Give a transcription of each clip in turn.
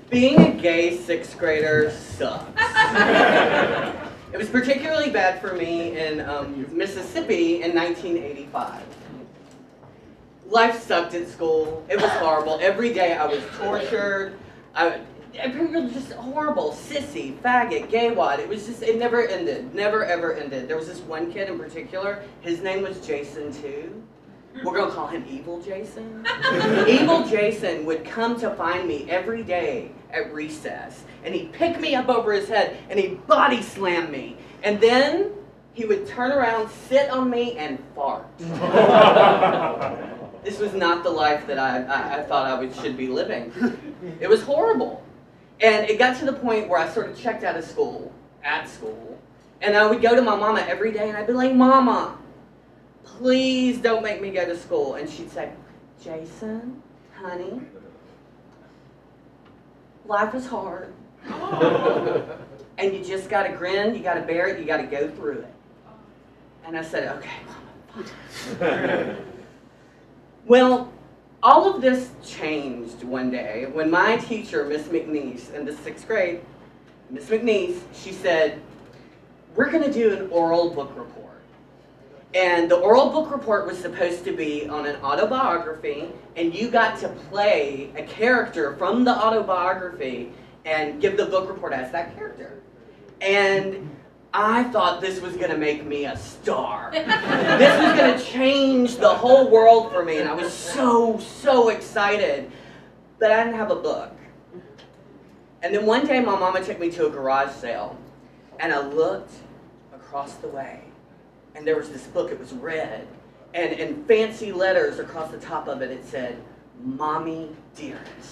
Being a gay 6th grader sucks. It was particularly bad for me in Mississippi in 1985. Life sucked at school. It was horrible. Every day I was tortured. People were just horrible. Sissy, faggot, gay wad. It was just, it never ended. Never ever ended. There was this one kid in particular. His name was Jason too. We're going to call him Evil Jason. Evil Jason would come to find me every day at recess. And he'd pick me up over his head and he'd body slam me. And then he would turn around, sit on me, and fart. This was not the life that I thought I should be living. It was horrible. And it got to the point where I sort of checked out of school, and I would go to my mama every day and I'd be like, Mama, please don't make me go to school. And she'd say, Jason, honey, life is hard. And you just gotta grin, you gotta bear it, you gotta go through it. And I said, okay, Mama. Well, all of this changed one day when my teacher, Miss McNeese, in the 6th grade, Miss McNeese, she said, we're going to do an oral book report. And the oral book report was supposed to be on an autobiography, and you got to play a character from the autobiography and give the book report as that character. And I thought this was going to make me a star. This was going to change the whole world for me, and I was so excited. But I didn't have a book. And then one day my mama took me to a garage sale, and I looked across the way, and there was this book. It was red, and in fancy letters across the top of it, it said, Mommie Dearest.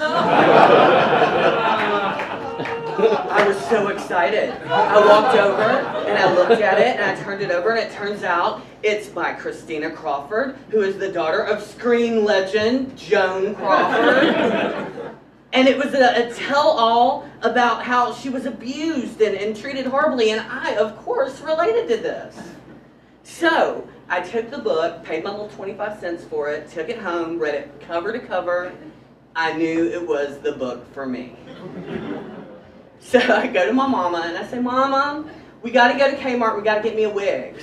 I was so excited. I walked over and I looked at it and I turned it over, and it turns out it's by Christina Crawford, who is the daughter of screen legend Joan Crawford. And it was a tell-all about how she was abused and treated horribly, and I, of course, related to this. So I took the book, paid my little 25 cents for it, took it home, read it cover to cover. I knew it was the book for me. So I go to my mama and I say, Mama, we got to go to Kmart, we got to get me a wig.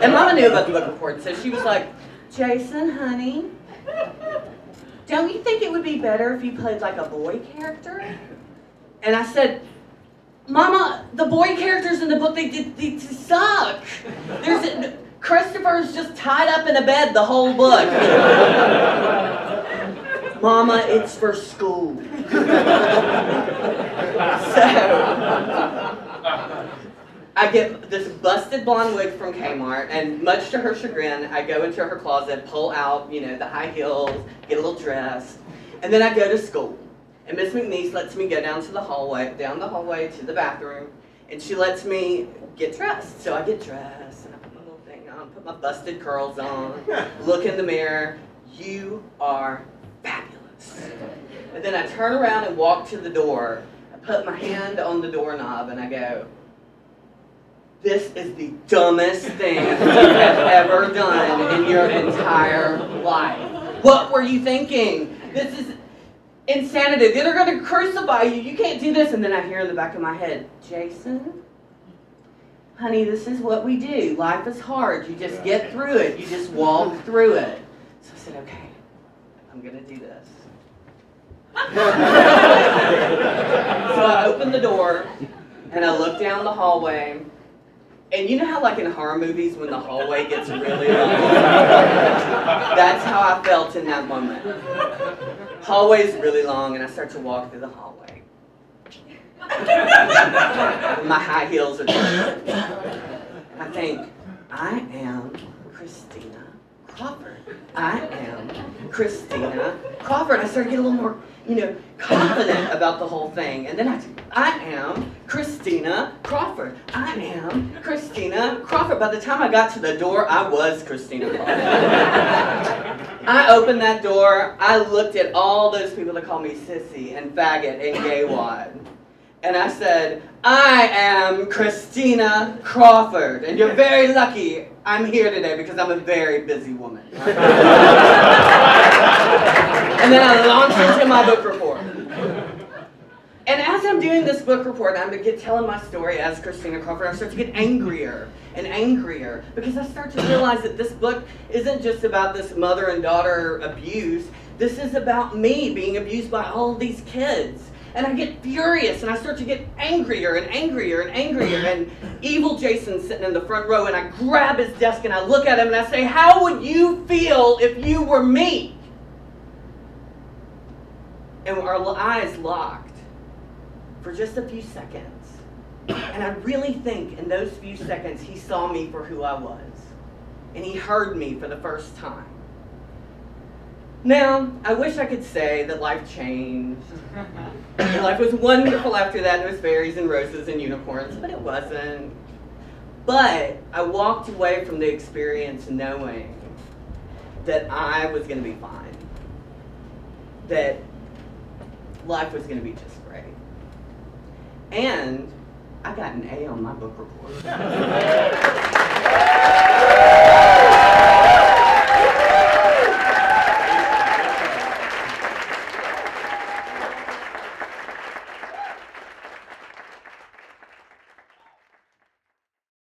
And Mama knew about the book report, so she was like, Jason, honey, don't you think it would be better if you played like a boy character? And I said, Mama, the boy characters in the book, they suck. Christopher's just tied up in a bed the whole book. Mama, it's for school. So, I get this busted blonde wig from Kmart, and much to her chagrin, I go into her closet, pull out, you know, the high heels, get a little dress, and then I go to school. And Miss McNeese lets me go down the hallway to the bathroom, and she lets me get dressed. So I get dressed, and I put my little thing on, put my busted curls on, look in the mirror. You are fabulous. And then I turn around and walk to the door. I put my hand on the doorknob, and I go, this is the dumbest thing you have ever done in your entire life. What were you thinking? This is insanity. They're going to crucify you. You can't do this. And then I hear in the back of my head, Jason, honey, this is what we do. Life is hard. You just get through it. You just walk through it. So I said, okay, I'm going to do this. So I opened the door, and I looked down the hallway. And you know how, like in horror movies, when the hallway gets really long? That's how I felt in that moment. Hallway's really long, and I start to walk through the hallway. My high heels are down. And I think, I am Christina Crawford. I am Christina Crawford. I started to get a little more, you know, confident about the whole thing. And then I am Christina Crawford. I am Christina Crawford. By the time I got to the door, I was Christina Crawford. I opened that door. I looked at all those people that call me sissy and faggot and gay wad. And I said, I am Christina Crawford. And you're very lucky I'm here today because I'm a very busy woman. And then I launched into my book report. And as I'm doing this book report, I'm telling my story as Christina Crawford, I start to get angrier and angrier because I start to realize that this book isn't just about this mother and daughter abuse. This is about me being abused by all of these kids. And I get furious and I start to get angrier and angrier and angrier. And evil Jason's sitting in the front row and I grab his desk and I look at him and I say, how would you feel if you were me? And our eyes locked for just a few seconds. And I really think in those few seconds he saw me for who I was. And he heard me for the first time. Now, I wish I could say that life changed. And life was wonderful after that. It was fairies and roses and unicorns, but it wasn't. But I walked away from the experience knowing that I was going to be fine. That life was going to be just great. And I got an A on my book report.